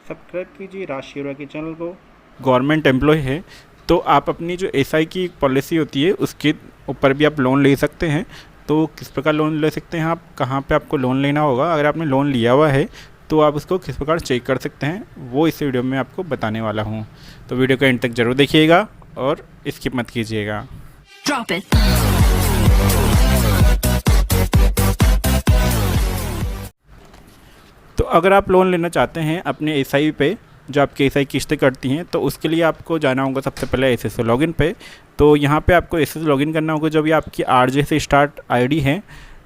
Subscribe कीजिए राज शेरवा के चैनल को। गवर्नमेंट एम्प्लॉय है तो आप अपनी जो एसआई की पॉलिसी होती है उसके ऊपर भी आप लोन ले सकते हैं। तो किस प्रकार लोन ले सकते हैं, आप कहाँ पे आपको लोन लेना होगा, अगर आपने लोन लिया हुआ है तो आप उसको किस प्रकार चेक कर सकते हैं, वो इस वीडियो में आपको बताने वाला हूँ। तो वीडियो को एंड तक ज़रूर देखिएगा और स्किप मत कीजिएगा। Drop it. तो अगर आप लोन लेना चाहते हैं अपने एसआई पे, जो आपकी एसआई किस्तें करती हैं, तो उसके लिए आपको जाना होगा सबसे पहले एसएसओ लॉगिन पे। तो यहाँ पे आपको एसएसओ लॉगिन करना होगा। जो भी आपकी आरजे से स्टार्ट आईडी है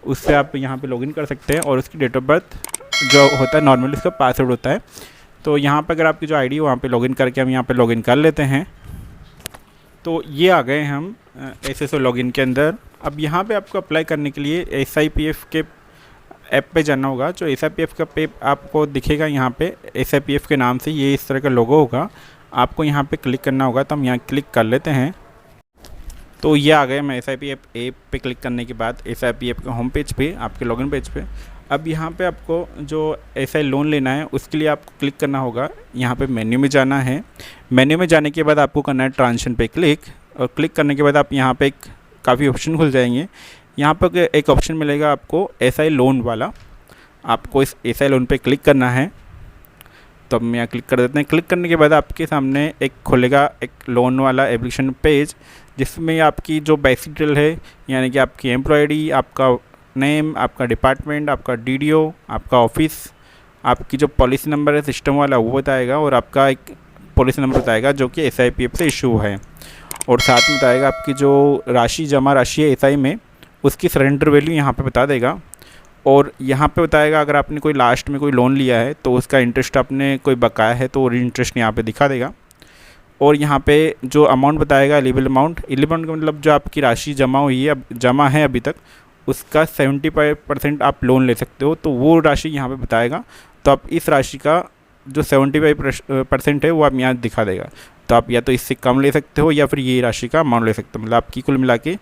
उससे आप यहाँ पे लॉगिन कर सकते हैं और उसकी डेट ऑफ बर्थ जो होता है नॉर्मली उसका पासवर्ड होता है। तो यहाँ पर अगर आपकी जो आईडी है वहाँ पे लॉगिन करके हम यहाँ पे लॉगिन कर लेते हैं। तो ये आ गए हम एसएसओ लॉगिन के अंदर। अब यहाँ पे आपको अप्लाई करने के लिए एसआईपीएफ के ऐप पे जाना होगा। जो एसआईपीएफ का पे आपको दिखेगा यहाँ पे एसआईपीएफ के नाम से, ये इस तरह का लोगो होगा, आपको यहाँ पे क्लिक करना होगा। तो हम यहाँ क्लिक कर लेते हैं। तो ये आ गए मैं एसआईपीएफ ऐप पे क्लिक करने के बाद एसआईपीएफ के होम पेज पे, आपके लॉगिन पेज पे। अब यहाँ पे आपको जो एसआई लोन लेना है उसके लिए आपको क्लिक करना होगा। यहाँ पे मेन्यू में जाना है। मेन्यू में जाने के बाद आपको करना है ट्रांजेक्शन पे क्लिक, और क्लिक करने के बाद आप यहाँ पे काफ़ी ऑप्शन खुल जाएंगे। यहाँ पर एक ऑप्शन मिलेगा आपको एसआई लोन वाला, आपको इस एसआई लोन पे क्लिक करना है। तो हम यहाँ क्लिक कर देते हैं। क्लिक करने के बाद आपके सामने एक खुलेगा एक लोन वाला एप्लीकेशन पेज, जिसमें आपकी जो बेसिक डिटेल है, यानी कि आपकी एम्प्लॉय आईडी, आपका नेम, आपका डिपार्टमेंट, आपका डीडीओ, आपका ऑफिस, आपकी जो पॉलिसी नंबर है सिस्टम वाला वो बताएगा, और आपका एक पॉलिसी नंबर बताएगा जो कि एसआईपीएफ से इशू है, और साथ में बताएगा आपकी जो जमा राशि है एसआई में उसकी सरेंडर वैल्यू यहाँ पे बता देगा। और यहाँ पे बताएगा अगर आपने कोई लास्ट में कोई लोन लिया है तो उसका इंटरेस्ट आपने कोई बकाया है तो इंटरेस्ट यहाँ पे दिखा देगा। और यहाँ पे जो अमाउंट बताएगा एलिजिबल अमाउंट का मतलब जो आपकी राशि जमा हुई है, अब जमा है अभी तक, उसका 75% आप लोन ले सकते हो, तो वो राशि यहाँ पे बताएगा। तो आप इस राशि का जो 75% है वो आप यहाँ दिखा देगा। तो आप या तो इससे कम ले सकते हो या फिर ये राशि का अमाउंट ले सकते हो। मतलब आपकी कुल मिला के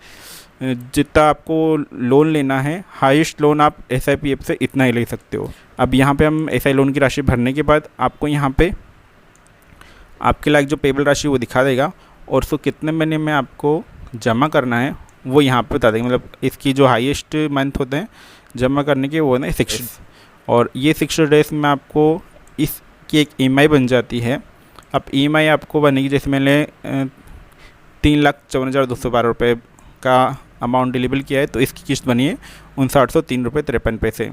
जितना आपको लोन लेना है, हाईएस्ट लोन आप एसआईपीएफ से इतना ही ले सकते हो। अब यहाँ पे हम एसआई लोन की राशि भरने के बाद आपको यहाँ पे आपके लायक जो पेबल राशि वो दिखा देगा, और उसको कितने महीने में आपको जमा करना है वो यहाँ पे बता देगा। मतलब इसकी जो हाईएस्ट मंथ होते हैं जमा करने के वो है 60, और ये 60 डेज में आपको इसकी एक ईएमआई बन जाती है। अब ईएमआई आपको बनेगी, जैसे मैंने 3,54,212 रुपये का अमाउंट डिलीवर किया है, तो इसकी किस्त बनी है 5903.53 रुपये।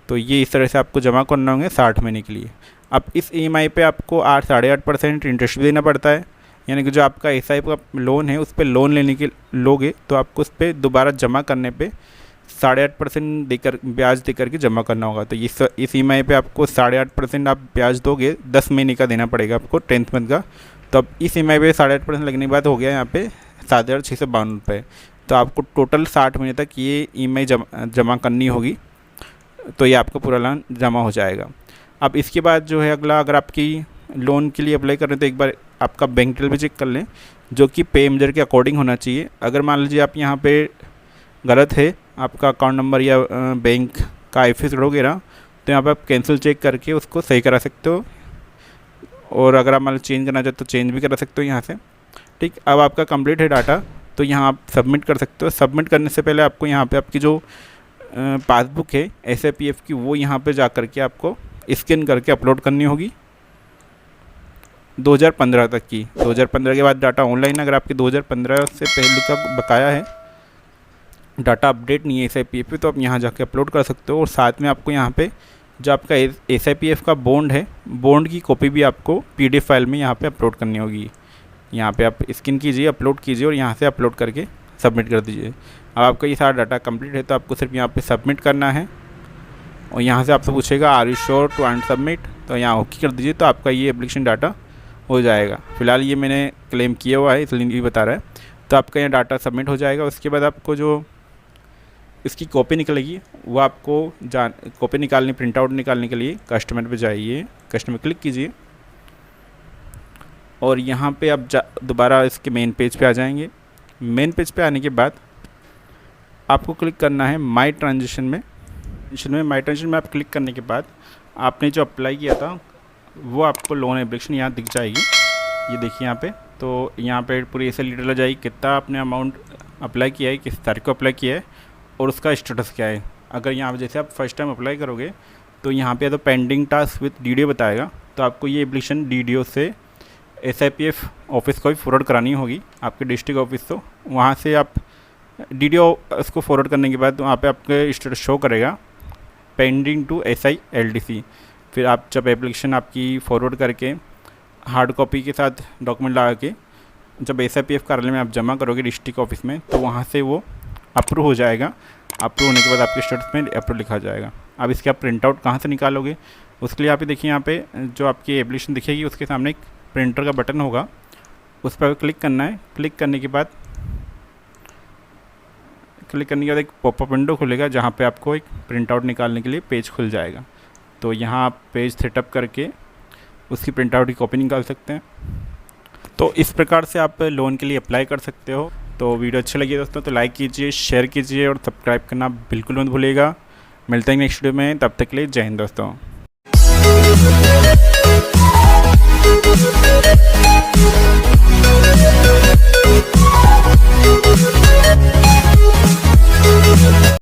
तो ये इस तरह से आपको जमा करना होंगे 60 महीने के लिए। अब इस ईएमआई पे आपको 8.5% इंटरेस्ट भी देना पड़ता है, यानी कि जो आपका एसआई का लोन है उस पर लोन लेने के लोगे तो आपको उस पर दोबारा जमा करने पे 8.5% देकर ब्याज देकर के जमा करना होगा। तो इस ईएमआई पे आपको 8.5% आप ब्याज दोगे, 10 महीने का देना पड़ेगा आपको 10th मंथ का। तो अब इस ईएमआई पे 8.5% लगने के बाद हो गया यहाँ पे 7,652 रुपये। तो आपको टोटल 60 महीने तक ये ईएमआई जमा करनी होगी, तो ये आपका पूरा लोन जमा हो जाएगा। अब इसके बाद जो है अगला, अगर आपकी लोन के लिए अप्लाई कर रहे हैं तो एक बार आपका बैंक डिटेल भी चेक कर लें, जो कि पे मेजर के अकॉर्डिंग होना चाहिए। अगर मान लीजिए आप यहाँ पे गलत है आपका अकाउंट नंबर या बैंक का आईएफएससी वगैरह, तो यहाँ पे आप कैंसिल चेक करके उसको सही करा सकते हो। और अगर आप मान लो चेंज करना चाहते तो चेंज भी करा सकते हो यहाँ से। ठीक, अब आपका कंप्लीट है डाटा, तो यहाँ आप सबमिट कर सकते हो। सबमिट करने से पहले आपको यहाँ पे आपकी जो पासबुक है एसआईपीएफ की वो यहाँ पे जा कर के आपको स्कैन करके अपलोड करनी होगी 2015 तक की। 2015 के बाद डाटा ऑनलाइन, अगर आपके 2015 से पहले का बकाया है, डाटा अपडेट नहीं है एसआईपीएफ पे, तो आप यहाँ जाके अपलोड कर सकते हो। और साथ में आपको यहाँ पे जो आपका एसआईपीएफ का बॉन्ड है, बॉन्ड की कॉपी भी आपको पीडीएफ फाइल में यहाँ पे अपलोड करनी होगी। यहाँ पे आप स्कैन कीजिए, अपलोड कीजिए और यहाँ से अपलोड करके सबमिट कर दीजिए। अब आपका ये सारा डाटा कंप्लीट है, तो आपको सिर्फ यहाँ पे सबमिट करना है, और यहाँ से आपसे पूछेगा are you sure to end submit, तो यहाँ ओके कर दीजिए। तो आपका ये एप्लीकेशन डाटा हो जाएगा। फिलहाल ये मैंने क्लेम किया हुआ है इसलिए ये बता रहा है। तो आपका यहाँ डाटा सबमिट हो जाएगा। उसके बाद आपको जो इसकी कॉपी निकलेगी वो आपको कॉपी निकालनी, प्रिंट आउट निकालने के लिए कस्टमर पे जाइए, कस्टमर क्लिक कीजिए, और यहाँ पे आप दोबारा इसके मेन पेज पे आ जाएंगे। मेन पेज पे आने के बाद आपको क्लिक करना है माई ट्रांजेक्शन में। माई ट्रांजेक्शन में आप क्लिक करने के बाद आपने जो अप्लाई किया था वो आपको लोन एप्लीकेशन यहाँ दिख जाएगी। ये देखिए यहाँ पे, तो यहाँ पे पूरी ऐसे डिटेल आ जाएगी, कितना आपने अमाउंट अप्लाई किया है, किस तारीख को अप्लाई किया है और उसका स्टेटस क्या है। अगर यहाँ पे जैसे आप फर्स्ट टाइम अप्लाई करोगे तो यहाँ पे तो पेंडिंग टास्क विद डीडीओ बताएगा, तो आपको ये एप्लीकेशन डीडीओ से SIPF ऑफिस को भी फॉरवर्ड करानी होगी, आपके डिस्ट्रिक्ट ऑफिस। तो वहाँ से आप डीडीओ इसको फॉरवर्ड करने के बाद वहाँ पे आपके स्टेटस शो करेगा पेंडिंग टू SILDC। फिर आप जब एप्लीकेशन आपकी फॉरवर्ड करके हार्ड कॉपी के साथ डॉक्यूमेंट लगा के जब SIPF कार्यालय में आप जमा करोगे डिस्ट्रिक्ट ऑफिस में, तो वहाँ से वो अप्रूव हो जाएगा। अप्रूव होने के बाद आपके स्टेटस में अप्रूव लिखा जाएगा। अब इसके आप प्रिंट आउट कहाँ से निकालोगे, उसके लिए आप देखिए यहाँ पे जो आपकी एप्लीकेशन दिखेगी उसके सामने एक प्रिंटर का बटन होगा, उस पर क्लिक करना है। क्लिक करने के बाद एक पॉपअप विंडो खुलेगा जहाँ पे आपको एक प्रिंट आउट निकालने के लिए पेज खुल जाएगा। तो यहाँ आप पेज सेटअप करके उसकी प्रिंट आउट की कॉपी निकाल सकते हैं। तो इस प्रकार से आप लोन के लिए अप्लाई कर सकते हो। तो वीडियो अच्छी लगी दोस्तों तो लाइक कीजिए, शेयर कीजिए और सब्सक्राइब करना बिल्कुल मत भूलिएगा। मिलते हैं नेक्स्ट वीडियो में, तब तक के लिए जय हिंद दोस्तों।